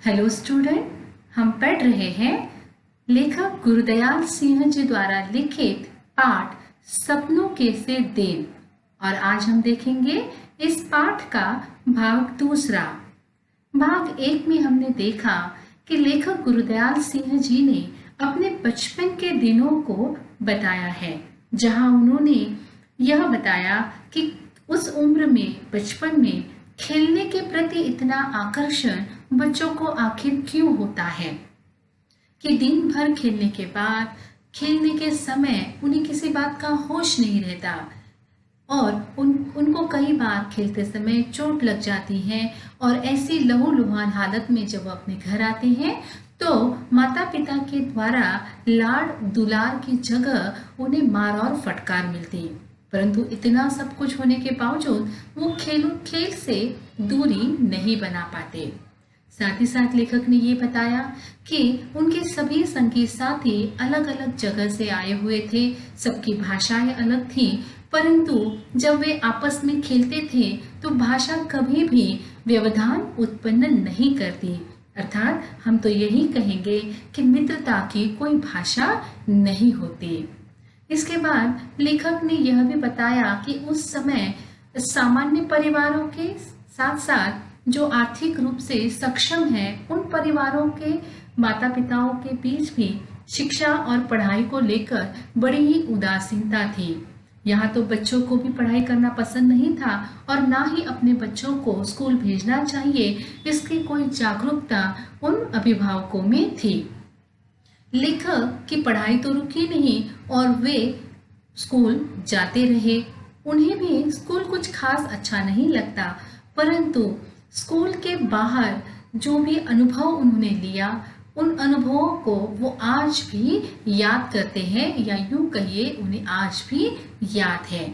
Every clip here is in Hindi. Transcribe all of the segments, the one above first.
हेलो स्टूडेंट, हम पढ़ रहे हैं लेखक गुरुदयाल सिंह जी द्वारा लिखित पाठ सपनों के से देव। और आज हम देखेंगे इस पाठ का भाग दूसरा। भाग एक में हमने देखा कि लेखक गुरुदयाल सिंह जी ने अपने बचपन के दिनों को बताया है, जहां उन्होंने यह बताया कि उस उम्र में, बचपन में खेलने के प्रति इतना आकर्षण बच्चों को आखिर क्यों होता है कि दिन भर खेलने के बाद, खेलने के समय उन्हें किसी बात का होश नहीं रहता और उनको कई बार खेलते समय चोट लग जाती है। और ऐसी लहूलुहान हालत में जब वो अपने घर आते हैं तो माता पिता के द्वारा लाड़ दुलार की जगह उन्हें मार और फटकार मिलती है। परंतु इतना सब कुछ होने के बावजूद वो खेल से दूरी नहीं बना पाते। साथ ही साथ लेखक ने ये बताया कि उनके सभी संगी साथी अलग अलग जगह से आए हुए थे, सबकी भाषाएं अलग थी, परंतु जब वे आपस में खेलते थे तो भाषा कभी भी व्यवधान उत्पन्न नहीं करती। अर्थात हम तो यही कहेंगे कि मित्रता की कोई भाषा नहीं होती। इसके बाद लेखक ने यह भी बताया कि उस समय सामान्य परिवारों के साथ साथ जो आर्थिक रूप से सक्षम है, उन परिवारों के माता पिताओं के बीच भी शिक्षा और पढ़ाई को लेकर बड़ी ही उदासीनता थी। यहाँ तो बच्चों को भी पढ़ाई करना पसंद नहीं था और ना ही अपने बच्चों को स्कूल भेजना चाहिए, इसकी कोई जागरूकता उन अभिभावकों में थी। लेखक की पढ़ाई तो रुकी नहीं और वे स्कूल जाते रहे। उन्हें भी स्कूल कुछ खास अच्छा नहीं लगता, परंतु स्कूल के बाहर जो भी अनुभव उन्होंने लिया, उन अनुभवों को वो आज भी याद करते हैं, या यूं कहिए उन्हें आज भी याद है।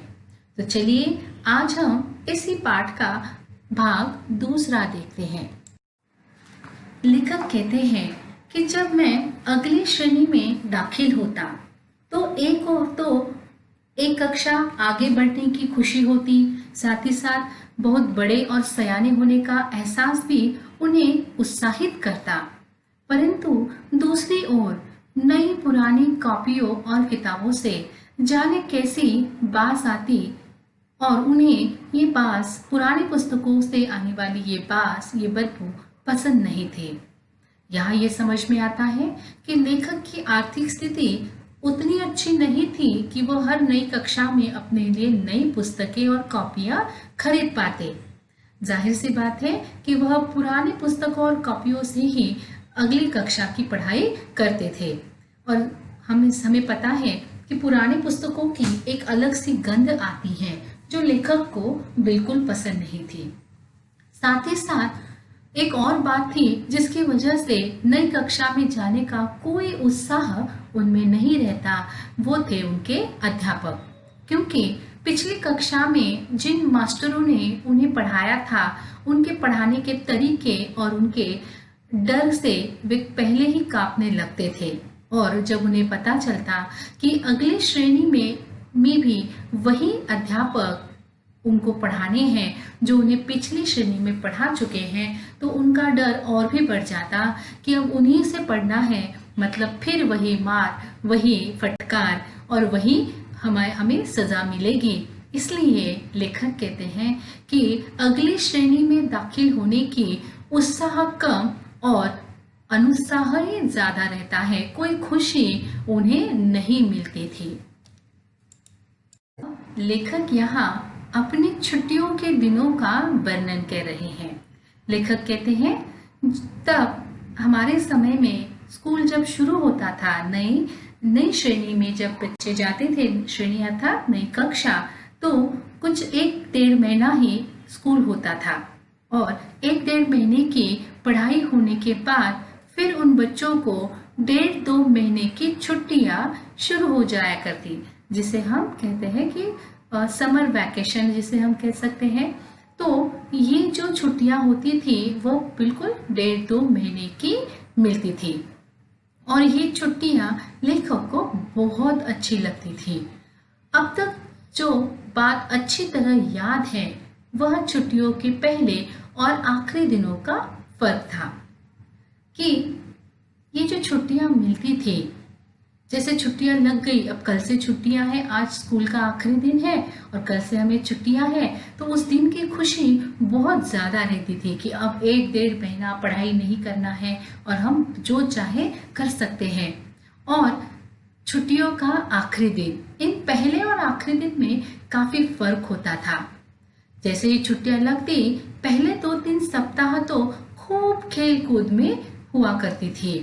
तो चलिए आज हम इसी पाठ का भाग दूसरा देखते हैं। लेखक कहते हैं कि जब मैं अगली श्रेणी में दाखिल होता तो एक कक्षा आगे बढ़ने की खुशी होती, साथ ही साथ बहुत बड़े और सयाने होने का एहसास भी उन्हें उत्साहित करता। परंतु दूसरी ओर नई पुरानी कॉपियों और किताबों से जाने कैसी बास आती और उन्हें ये बास, पुरानी पुस्तकों से आने वाली ये बास, ये बदबू पसंद नहीं थे। यहाँ ये समझ में आता है कि लेखक की आर्थिक स्थिति उतनी अच्छी नहीं थी कि वो हर नई कक्षा में अपने लिए नई पुस्तकें और कॉपियां खरीद पाते। जाहिर सी बात है कि वह पुरानी पुस्तकों और कॉपियों से ही अगली कक्षा की पढ़ाई करते थे। और हमें पता है कि पुरानी पुस्तकों की एक अलग सी गंध आती है जो लेखक को बिल्कुल पसंद नहीं थी। साथ ही साथ एक और बात थी जिसकी वजह से नई कक्षा में जाने का कोई उत्साह उनमें नहीं रहता, वो थे उनके अध्यापक। क्योंकि पिछली कक्षा में जिन मास्टरों ने उन्हें पढ़ाया था, उनके पढ़ाने के तरीके और उनके डर से वे पहले ही कांपने लगते थे। और जब उन्हें पता चलता कि अगली श्रेणी में भी वही अध्यापक उनको पढ़ाने हैं जो उन्हें पिछली श्रेणी में पढ़ा चुके हैं, तो उनका डर और भी बढ़ जाता कि अब उन्हीं से पढ़ना है, मतलब फिर वही मार, वही फटकार और वही हमें सजा मिलेगी। इसलिए लेखक कहते हैं कि अगली श्रेणी में दाखिल होने की उत्साह कम और अनुत्साह ही ज्यादा रहता है, कोई खुशी उन्हें नहीं मिलती थी। लेखक यहाँ अपनी छुट्टियों के दिनों का वर्णन कर रहे हैं। लेखक कहते हैं, तब हमारे समय में स्कूल जब शुरू होता था, नई श्रेणी में जब बच्चे जाते थे, श्रेणी अर्थात नई कक्षा, तो कुछ 1-1.5 महीना ही स्कूल होता था और 1-1.5 महीने की पढ़ाई होने के बाद फिर उन बच्चों को 1.5-2 महीने की छुट्टियां शुरू हो जाया करती, जिसे हम कहते हैं कि समर वैकेशन जिसे हम कह सकते हैं। तो ये जो छुट्टियां होती थी वो बिल्कुल 1.5-2 महीने की मिलती थी और ये छुट्टियां लेखक को बहुत अच्छी लगती थी। अब तक जो बात अच्छी तरह याद है वह छुट्टियों के पहले और आखिरी दिनों का फर्क था। कि ये जो छुट्टियां मिलती थी, जैसे छुट्टियां लग गई, अब कल से छुट्टियां हैं, आज स्कूल का आखिरी दिन है और कल से हमें छुट्टियां हैं, तो उस दिन की खुशी बहुत ज़्यादा रहती थी कि अब 1-1.5 महीना पढ़ाई नहीं करना है और हम जो चाहे कर सकते हैं। और छुट्टियों का आखिरी दिन, इन पहले और आखिरी दिन में काफ़ी फर्क होता था। जैसे ही छुट्टियां लगती, पहले 2-3 सप्ताह तो खूब खेल कूद में हुआ करती थी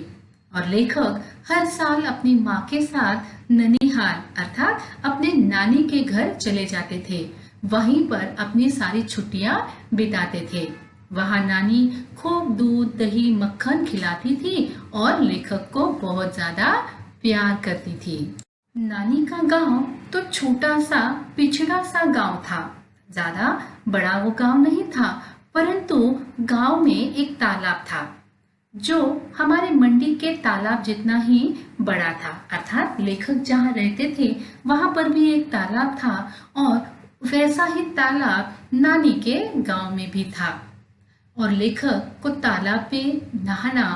और लेखक हर साल अपनी माँ के साथ ननिहाल अर्थात अपने नानी के घर चले जाते थे। वहीं पर अपनी सारी छुट्टियां बिताते थे। वहां नानी खूब दूध दही मक्खन खिलाती थी और लेखक को बहुत ज्यादा प्यार करती थी। नानी का गांव तो छोटा सा पिछड़ा सा गांव था। ज्यादा बड़ा वो गांव नहीं था, परंतु गांव में एक तालाब था जो हमारे मंडी के तालाब जितना ही बड़ा था। अर्थात लेखक जहाँ रहते थे वहां पर भी एक तालाब था और वैसा ही तालाब नानी के गांव में भी था। और लेखक को तालाब में नहाना,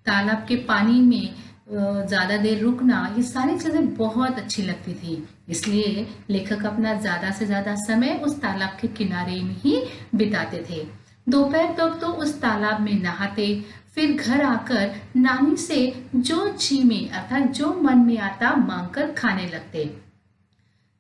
तालाब के पानी में ज़्यादा देर रुकना, ये सारी चीज़ें बहुत अच्छी लगती थी। इसलिए लेखक अपना ज़्यादा से ज़्यादा समय उस तालाब के किनारे में ही बिताते थे। दोपहर तक तो उस तालाब में नहाते, फिर घर आकर नानी से जो चीमे अर्थात जो मन में आता मांगकर खाने लगते।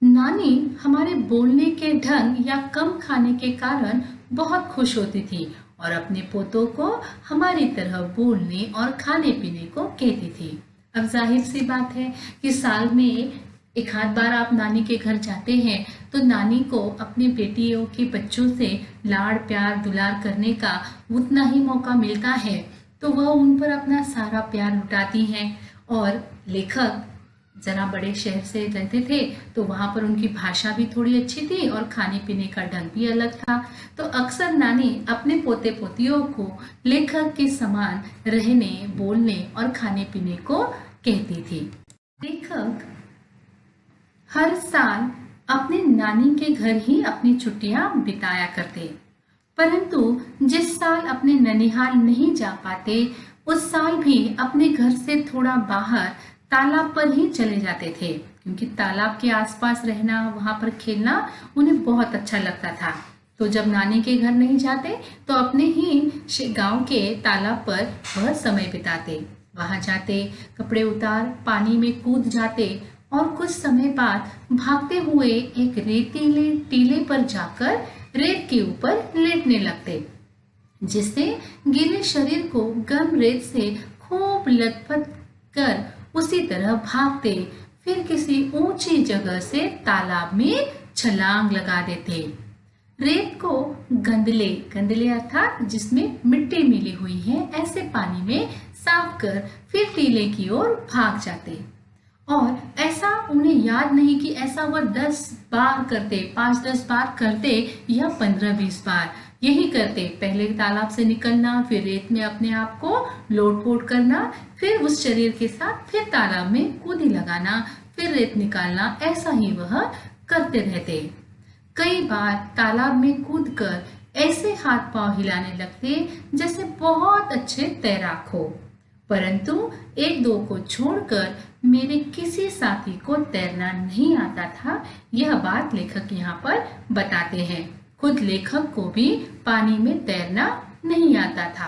नानी हमारे बोलने के ढंग या कम खाने के कारण बहुत खुश होती थी और अपने पोतों को हमारी तरह बोलने और खाने पीने को कहती थी। अब जाहिर सी बात है कि साल में एक आध बार आप नानी के घर जाते हैं तो नानी को अपने बेटियों के बच्चों से लाड़ प्यार दुलार करने का उतना ही मौका मिलता है, तो वह उन पर अपना सारा प्यार लुटाती हैं। और लेखक जरा बड़े शहर से रहते थे तो वहां पर उनकी भाषा भी थोड़ी अच्छी थी और खाने पीने का ढंग भी अलग था, तो अक्सर नानी अपने पोते पोतियों को लेखक के समान रहने बोलने और खाने पीने को कहती थी। लेखक हर साल अपने नानी के घर ही अपनी छुट्टियां बिताया करते, परंतु जिस साल अपने ननिहाल नहीं जा पाते उस साल भी अपने घर से थोड़ा बाहर तालाब पर ही चले जाते थे, क्योंकि तालाब के आसपास रहना, वहां पर खेलना उन्हें बहुत अच्छा लगता था। तो जब नानी के घर नहीं जाते तो अपने ही गांव के तालाब पर वह समय बिताते। वहां जाते, कपड़े उतार पानी में कूद जाते और कुछ समय बाद भागते हुए एक रेतीले टीले पर जाकर रेत के ऊपर लेटने लगते, जिससे गीले शरीर को गर्म रेत से खूब लथपथ कर उसी तरह भागते, फिर किसी ऊंची जगह से तालाब में छलांग लगा देते। रेत को गंदले गंदले अर्थात जिसमें मिट्टी मिली हुई है ऐसे पानी में साफ कर फिर टीले की ओर भाग जाते। और ऐसा उन्हें याद नहीं कि ऐसा वह 10 बार करते, 5-10 बार करते या 15-20 बार यही करते। पहले तालाब से निकलना, फिर रेत में अपने आप को लोट-पोट करना, फिर उस शरीर के साथ फिर तालाब में कूदी लगाना, फिर रेत निकालना, ऐसा ही वह करते रहते। कई बार तालाब में कूदकर ऐसे हाथ पांव हिलाने लगते जैसे बहुत अच्छे तैराक हो, परंतु 1-2 को छोड़कर मेरे किसी साथी को तैरना नहीं आता था। यह बात लेखक यहाँ पर बताते हैं। खुद लेखक को भी पानी में तैरना नहीं आता था।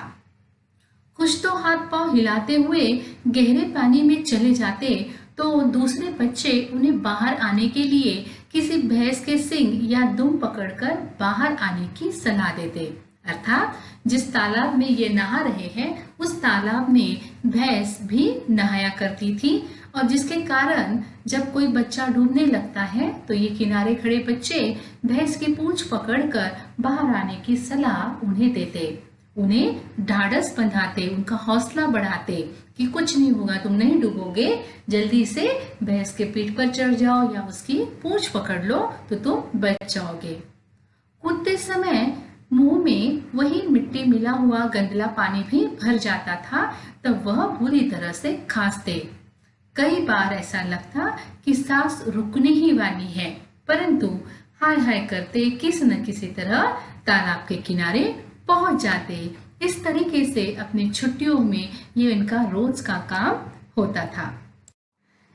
कुछ तो हाथ पांव हिलाते हुए गहरे पानी में चले जाते तो दूसरे बच्चे उन्हें बाहर आने के लिए किसी भैंस के सींग या दुम पकड़कर बाहर आने की सलाह देते। अर्थात जिस तालाब में ये नहा रहे हैं उस तालाब में भैंस भी नहाया करती थी, और जिसके कारण जब कोई बच्चा डूबने लगता है तो ये किनारे खड़े बच्चे भैंस की पूंछ पकड़कर बाहर आने की सलाह उन्हें देते, उन्हें ढाढ़स बंधाते, उनका हौसला बढ़ाते कि कुछ नहीं होगा, तुम नहीं डूबोगे, जल्दी से भैंस के पीठ पर चढ़ जाओ या उसकी पूंछ पकड़ लो तो तुम बच जाओगे। कूदते समय मुंह में वही मिट्टी मिला हुआ गंदला पानी भी भर जाता था, तब वह बुरी तरह से खांसते। कई बार ऐसा लगता कि सांस रुकने ही वाली है, परंतु हाय हाय करते किसी न किसी तरह तालाब के किनारे पहुंच जाते। इस तरीके से अपनी छुट्टियों में ये इनका रोज का काम होता था।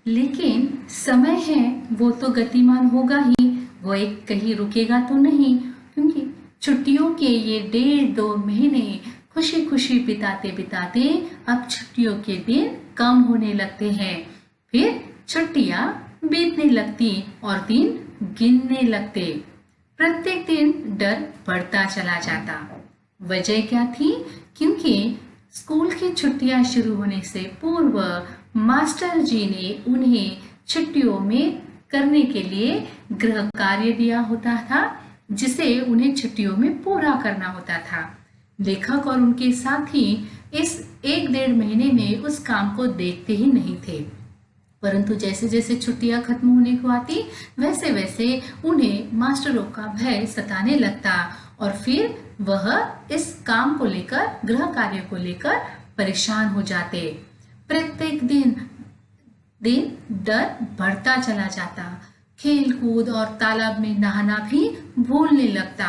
लेकिन समय है वो तो गतिमान होगा ही, वो एक कहीं रुकेगा तो नहीं, क्योंकि छुट्टियों के ये 1.5-2 महीने खुशी खुशी बिताते बिताते अब छुट्टियों के दिन कम होने लगते हैं। फिर छुट्टियां बीतने लगती और दिन गिनने लगते। प्रत्येक दिन डर बढ़ता चला जाता। वजह क्या थी? क्योंकि स्कूल की छुट्टियां शुरू होने से पूर्व मास्टर जी ने उन्हें छुट्टियों में करने के लिए गृह कार्य दिया होता था, जिसे उन्हें छुट्टियों में पूरा करना होता था। लेखक और उनके साथी इस 1-1.5 महीने में उस काम को देखते ही नहीं थे, परंतु जैसे जैसे छुट्टियां खत्म होने को आती वैसे वैसे उन्हें मास्टरों का भय सताने लगता और फिर वह इस काम को लेकर, गृह कार्य को लेकर परेशान हो जाते। प्रत्येक दिन डर बढ़ता चला जाता। खेल कूद और तालाब में नहाना भी भूलने लगता।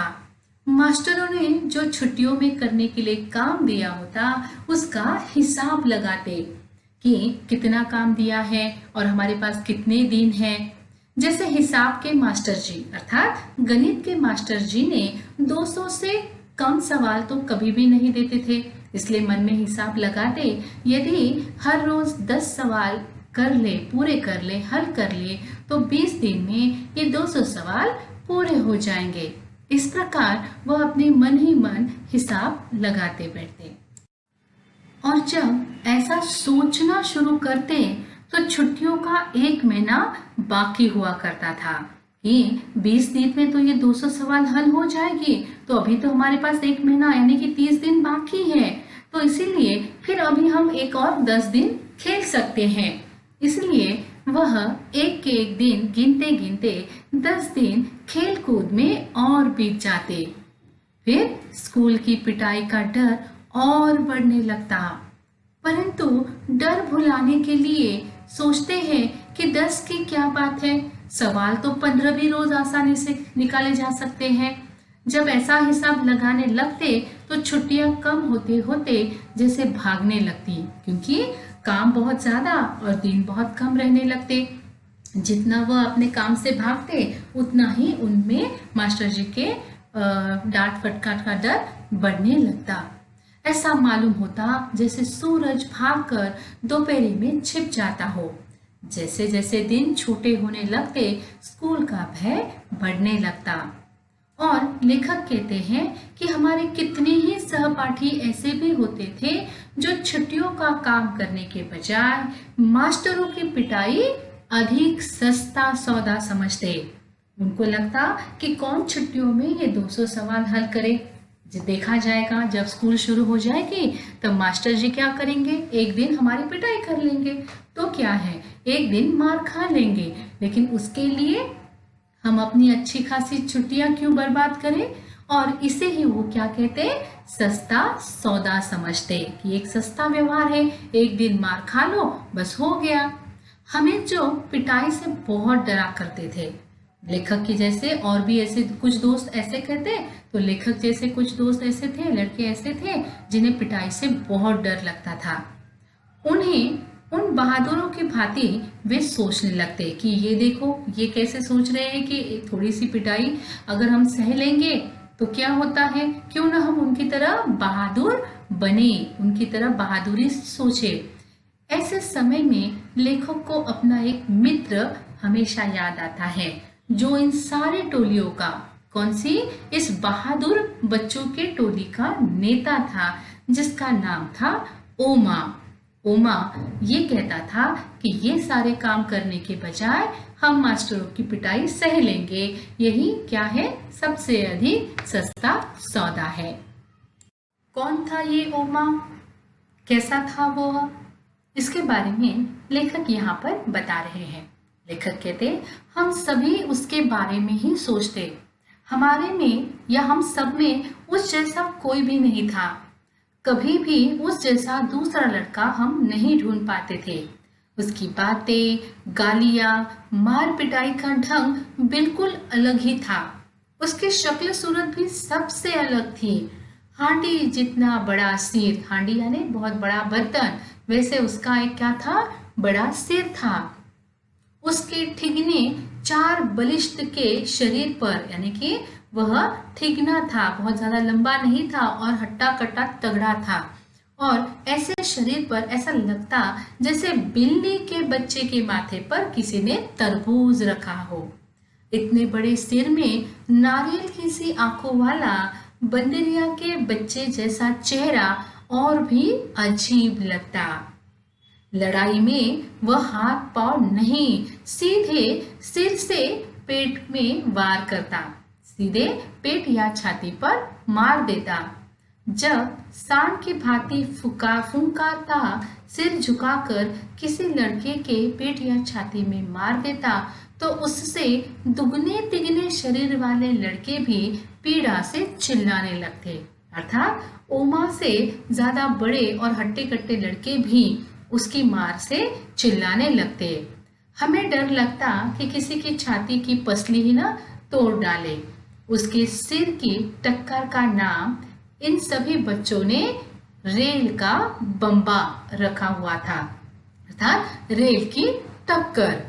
मास्टरों ने जो छुट्टियों में करने के लिए काम दिया होता उसका हिसाब लगाते कि कितना काम दिया है और हमारे पास कितने दिन हैं। जैसे हिसाब के मास्टर जी अर्थात गणित के मास्टर जी ने 200 से कम सवाल तो कभी भी नहीं देते थे, इसलिए मन में हिसाब लगाते, यदि हर रोज 10 सवाल पूरे कर ले, हल कर ले, तो 20 दिन में ये 200 सवाल पूरे हो जाएंगे। इस प्रकार वह अपने मन ही मन हिसाब लगाते बैठते। और जब ऐसा सोचना शुरू करते तो छुट्टियों का 1 महीना बाकी हुआ करता था कि 20 दिन में तो ये 200 सवाल हल हो जाएगी, तो अभी तो हमारे पास 1 महीना यानी कि 30 दिन बाकी है, तो इसीलिए फिर अभी हम एक और 10 दिन खेल सकते हैं। इसलिए वह एक के एक दिन गिनते गिनते 10 दिन खेल कूद में और बीत जाते। फिर स्कूल की पिटाई का डर और बढ़ने लगता, परंतु डर भुलाने के लिए सोचते हैं कि 10 की क्या बात है, सवाल तो 15 भी रोज आसानी से निकाले जा सकते हैं। जब ऐसा हिसाब लगाने लगते तो छुट्टियां कम होते होते जैसे भागने लगती, क्योंकि काम बहुत ज्यादा और दिन बहुत कम रहने लगते। जितना वह अपने काम से भागते उतना ही उनमें मास्टर जी के डांट फटकार का डर बढ़ने लगता। ऐसा मालूम होता जैसे सूरज भागकर दोपहरी में छिप जाता हो। जैसे जैसे दिन छोटे होने लगते स्कूल का भय बढ़ने लगता। और लेखक कहते हैं कि हमारे कितने ही सहपाठी ऐसे भी होते थे जो छुट्टियों का काम करने के बजाय मास्टरों की पिटाई अधिक सस्ता सौदा समझते। उनको लगता कि कौन छुट्टियों में ये 200 सवाल हल करे, देखा जाएगा जब स्कूल शुरू हो जाएगी तब मास्टर जी क्या करेंगे, एक दिन हमारी पिटाई कर लेंगे, तो क्या है, एक दिन मार खा लेंगे, लेकिन उसके लिए हम अपनी अच्छी खासी छुट्टियां क्यों बर्बाद करें। और इसे ही वो क्या कहते, सस्ता सौदा समझते कि एक सस्ता व्यवहार है, एक दिन मार खा लो बस हो गया। हमें जो पिटाई से बहुत डरा करते थे, लेखक की जैसे और भी ऐसे कुछ दोस्त ऐसे कहते, तो लेखक जैसे कुछ दोस्त ऐसे थे, लड़के ऐसे थे जिन्हें पिटाई से बहुत डर लगता था। उन्हें उन बहादुरों की भांति वे सोचने लगते कि ये देखो ये कैसे सोच रहे हैं कि थोड़ी सी पिटाई अगर हम सह लेंगे तो क्या होता है, क्यों ना हम उनकी तरह बहादुर बने, उनकी तरह बहादुरी सोचे। ऐसे समय में लेखक को अपना एक मित्र हमेशा याद आता है जो इन सारे टोलियों का, कौन सी, इस बहादुर बच्चों के टोली का नेता था जिसका नाम था ओमा। ओमा ये कहता था कि ये सारे काम करने के बजाय हम मास्टरों की पिटाई सह लेंगे, यही क्या है, सबसे अधिक सस्ता सौदा है। कौन था ये ओमा, कैसा था वो, इसके बारे में लेखक यहाँ पर बता रहे हैं। लेखक कहते, हम सभी उसके बारे में ही सोचते, हमारे में या हम सब में उस जैसा कोई भी नहीं था। कभी भी उस जैसा दूसरा लड़का हम नहीं ढूंढ पाते थे। उसकी बातें, गालियां, मार पिटाई का ढंग बिल्कुल अलग ही था। उसकी शक्ल सूरत भी सबसे अलग थी। हांडी जितना बड़ा सिर, हांडी यानी बहुत बड़ा बर्तन, वैसे उसका एक क्या था, बड़ा सिर था। उसके ठिगने 4 बलिष्ठ के शरीर पर, यानी कि वह ठिगना था, बहुत ज्यादा लंबा नहीं था और हट्टा कट्टा तगड़ा था। और ऐसे शरीर पर ऐसा लगता जैसे बिल्ली के बच्चे के माथे पर किसी ने तरबूज रखा हो। इतने बड़े सिर में नारियल की सी आंखों वाला बंदरिया के बच्चे जैसा चेहरा और भी अजीब लगता। लड़ाई में वह हाथ पांव नहीं, सीधे सिर से पेट में वार करता, सीधे पेट या छाती पर मार देता। जब सांड की भांति फुंकारता सिर झुकाकर किसी लड़के के पेट या छाती में मार देता, तो उससे दुगने तिगने शरीर वाले लड़के भी पीड़ा से चिल्लाने लगते। अर्थात ओमा से ज्यादा बड़े और हट्टे कट्टे लड़के भी उसकी मार से चिल्लाने लगते। हमें डर लगता कि किसी की छाती की पसली ही ना तोड़ डाले। उसके सिर की टक्कर का नाम इन सभी बच्चों ने रेल का बम्बा रखा हुआ था, अर्थात रेल की टक्कर।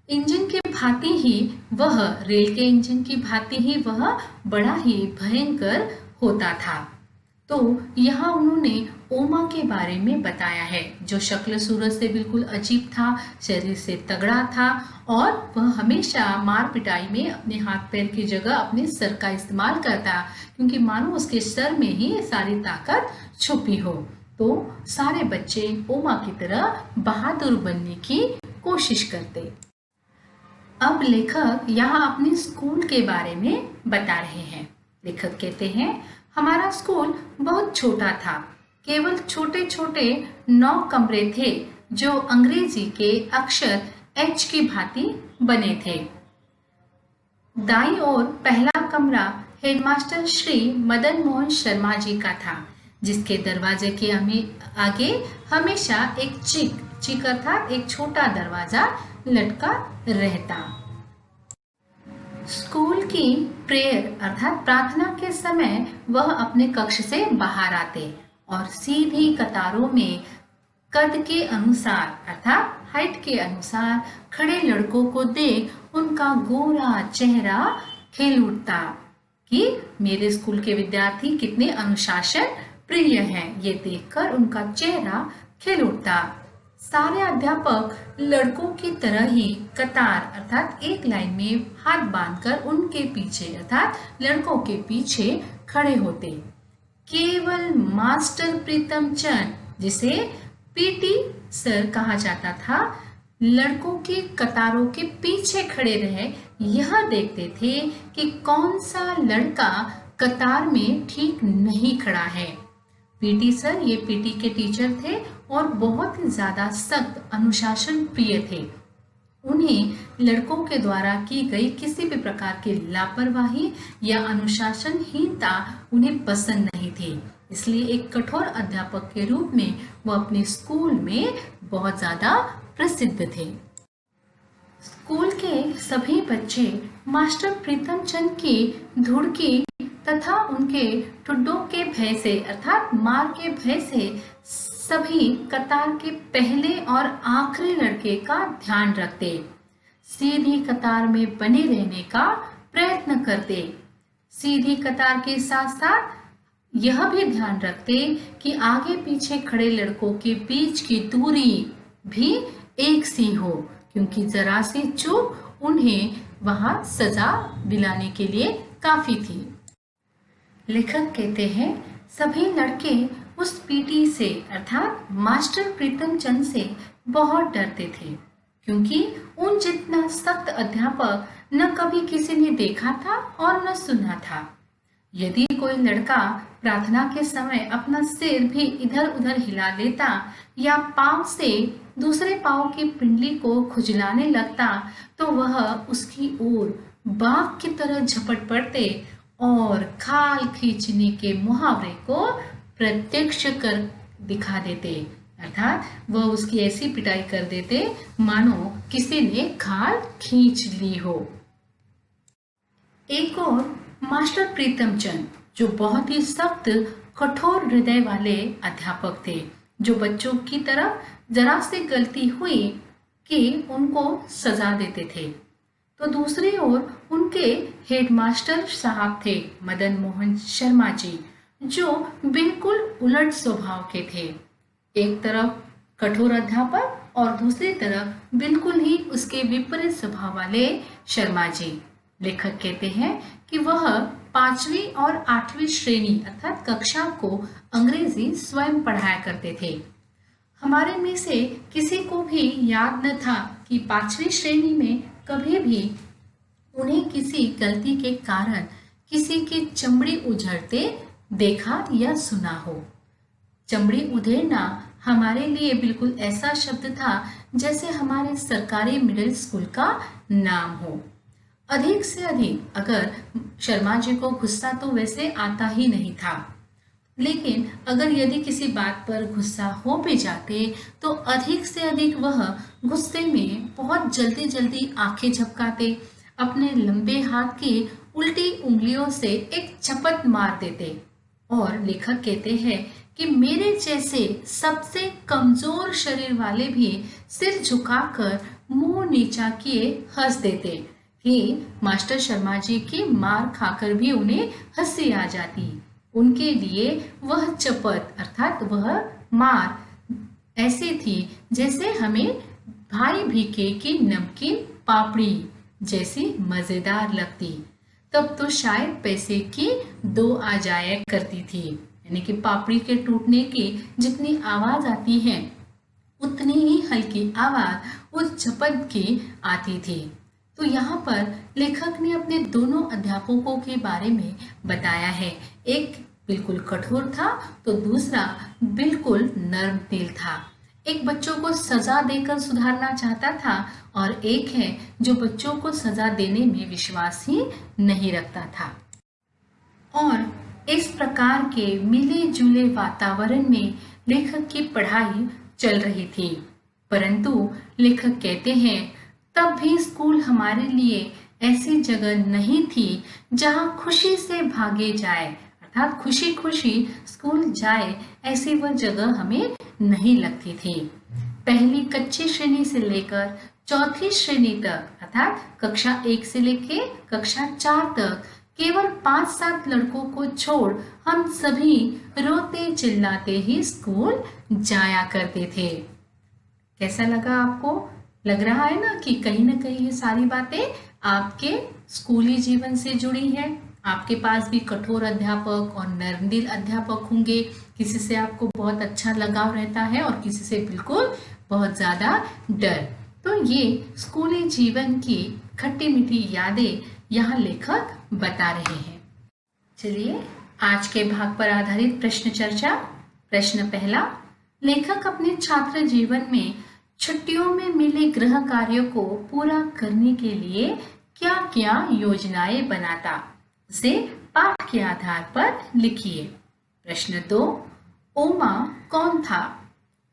इंजन की भांति ही वह, रेल के इंजन की भांति ही वह बड़ा ही भयंकर होता था। तो यहाँ उन्होंने ओमा के बारे में बताया है, जो शक्ल सूरत से बिल्कुल अजीब था, शरीर से तगड़ा था और वह हमेशा मार पिटाई में अपने हाथ पैर की जगह अपने सर का इस्तेमाल करता, क्योंकि मानो उसके सर में ही सारी ताकत छुपी हो। तो सारे बच्चे ओमा की तरह बहादुर बनने की कोशिश करते। अब लेखक यहाँ अपने स्कूल के बारे में बता रहे हैं। लेखक कहते हैं, हमारा स्कूल बहुत छोटा था, केवल छोटे छोटे 9 कमरे थे जो अंग्रेजी के अक्षर एच की भांति बने थे। दाईं ओर पहला कमरा हेडमास्टर श्री मदन मोहन शर्मा जी का था, जिसके दरवाजे के आगे हमेशा एक चिक अर्थात एक छोटा दरवाजा लटका रहता। स्कूल की प्रेयर अर्थात प्रार्थना के समय वह अपने कक्ष से बाहर आते और सीधी कतारों में कद के अनुसार अर्थात हाइट के अनुसार खड़े लड़कों को देख उनका गोरा चेहरा खिल उठता कि मेरे स्कूल के विद्यार्थी कितने अनुशासन प्रिय हैं। ये देखकर उनका चेहरा खिल उठता। सारे अध्यापक लड़कों की तरह ही कतार अर्थात एक लाइन में हाथ बांधकर उनके पीछे अर्थात लड़कों के पीछे खड़े होते। केवल मास्टर प्रीतम चंद, जिसे पीटी सर कहा जाता था, लड़कों की कतारों के पीछे खड़े रहे यह देखते थे कि कौन सा लड़का कतार में ठीक नहीं खड़ा है। पीटी सर ये पीटी के टीचर थे और बहुत ही ज्यादा सख्त अनुशासन प्रिय थे। उन्हें लड़कों के द्वारा की गई किसी भी प्रकार की लापरवाही या अनुशासनहीनता उन्हें पसंद नहीं थी, इसलिए एक कठोर अध्यापक के रूप में वो अपने स्कूल में बहुत ज्यादा प्रसिद्ध थे। स्कूल के सभी बच्चे मास्टर प्रीतम चंद की धुड़की तथा उनके ठुड्डों के भय से अर्थात मार के भय से सभी कतार के पहले और आखिरी लड़के का ध्यान रखते, सीधी कतार में बने रहने का प्रयत्न करते। सीधी कतार के साथ साथ यह भी ध्यान रखते कि आगे पीछे खड़े लड़कों के बीच की दूरी भी एक सी हो, क्योंकि जरा सी चूक उन्हें वहां सजा दिलाने के लिए काफी थी। लेखक कहते हैं, सभी लड़के उस पीटी से अर्थात मास्टर प्रीतम चंद से बहुत डरते थे, क्योंकि उन जितना सख्त अध्यापक न कभी किसी ने देखा था और न सुना था। यदि कोई लड़का प्रार्थना के समय अपना सिर भी इधर उधर हिला लेता या पांव से दूसरे पांव की पिंडली को खुजलाने लगता, तो वह उसकी ओर बाघ की तरह झपट पड़ते और खाल खींचने के मुहावरे को प्रत्यक्ष कर दिखा देते, अर्थात वह उसकी ऐसी पिटाई कर देते मानो किसी ने खाल खींच ली हो। एक और मास्टर प्रीतम चंद, जो बहुत ही सख्त कठोर हृदय वाले अध्यापक थे, जो बच्चों की तरफ जरा से गलती हुई कि उनको सजा देते थे। तो दूसरी ओर उनके हेडमास्टर साहब थे मदन मोहन शर्मा जी, जो बिल्कुल उलट स्वभाव के थे। एक तरफ कठोर अध्यापक और दूसरी तरफ बिल्कुल ही उसके विपरीत स्वभाव वाले शर्मा जी। लेखक कहते हैं कि वह 5वीं और 8वीं श्रेणी अर्थात कक्षा को अंग्रेजी स्वयं पढ़ाया करते थे। हमारे में से किसी को भी याद न था कि 5वीं श्रेणी में कभी भी उन्हें किसी गलती के कारण किसी की चमड़ी उझड़ते देखा या सुना हो। चमड़ी उधेड़ना हमारे लिए बिल्कुल ऐसा शब्द था जैसे हमारे सरकारी मिडिल स्कूल का नाम हो। अधिक से अधिक अगर शर्मा जी को गुस्सा तो वैसे आता ही नहीं था, लेकिन अगर यदि किसी बात पर गुस्सा हो भी जाते तो अधिक से अधिक वह गुस्से में बहुत जल्दी जल्दी आंखें झपकाते, अपने लंबे हाथ की उल्टी उंगलियों से एक झपट मार देते। और लेखक कहते हैं कि मेरे जैसे सबसे कमजोर शरीर वाले भी सिर झुकाकर मुंह नीचा किए हंस देते कि मास्टर शर्मा जी की मार खाकर भी उन्हें हंसी आ जाती। उनके लिए वह चपत अर्थात वह मार ऐसी थी जैसे हमें भाई भीखे की नमकीन पापड़ी जैसी मजेदार लगती। तब तो शायद पैसे की 2 आ जाया करती थी, यानी कि पापड़ी के टूटने की जितनी आवाज आती है उतनी ही हल्की आवाज उस झपट की आती थी। तो यहाँ पर लेखक ने अपने दोनों अध्यापकों के बारे में बताया है। एक बिल्कुल कठोर था तो दूसरा बिल्कुल नर्म दिल था। एक बच्चों को सजा देकर सुधारना चाहता था और एक है जो बच्चों को सजा देने में विश्वास ही नहीं रखता था। और इस प्रकार के मिले जुले वातावरण में लेखक की पढ़ाई चल रही थी। परंतु लेखक कहते हैं तब भी स्कूल हमारे लिए ऐसी जगह नहीं थी जहां खुशी से भागे जाए, अर्थात खुशी खुशी स्कूल जाए ऐसी वह जगह हमें नहीं लगती थी। पहली कच्ची श्रेणी से लेकर 4थी श्रेणी तक अर्थात कक्षा 1 से लेकर कक्षा 4 तक केवल 5-7 लड़कों को छोड़ हम सभी रोते चिल्लाते ही स्कूल जाया करते थे। कैसा लगा आपको? लग रहा है ना कि कहीं ना कहीं ये सारी बातें आपके स्कूली जीवन से जुड़ी हैं। आपके पास भी कठोर अध्यापक और नर्मदिल अध्यापक होंगे। किसी से आपको बहुत अच्छा लगाव रहता है और किसी से बिल्कुल बहुत ज़्यादा डर। तो ये स्कूली जीवन की खट्टी मीठी यादें यहाँ लेखक बता रहे हैं। चलिए आज के भाग पर आधारित प्रश्न चर्चा। प्रश्न पहला, लेखक अपने छात्र जीवन में छुट्टियों में मिले गृह कार्यों को पूरा करने के लिए क्या क्या योजनाएं बनाता, उसे पाठ के आधार पर लिखिए। प्रश्न 2, ओमा कौन था?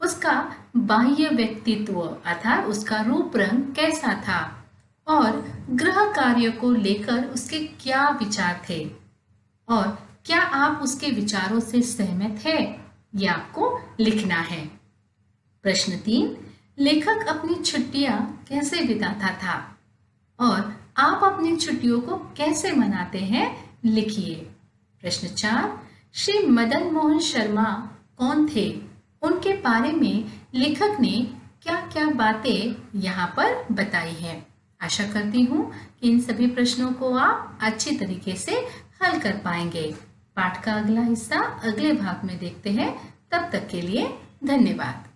उसका बाह्य व्यक्तित्व अर्थात उसका रूप रंग कैसा था और गृह कार्य को लेकर उसके क्या विचार थे और क्या आप उसके विचारों से सहमत हैं, यह आपको लिखना है। प्रश्न 3, लेखक अपनी छुट्टियां कैसे बिताता था और आप अपनी छुट्टियों को कैसे मनाते हैं, लिखिए। प्रश्न 4, श्री मदन मोहन शर्मा कौन थे? उनके बारे में लेखक ने क्या क्या बातें यहाँ पर बताई हैं। आशा करती हूँ कि इन सभी प्रश्नों को आप अच्छी तरीके से हल कर पाएंगे। पाठ का अगला हिस्सा अगले भाग में देखते हैं। तब तक के लिए धन्यवाद।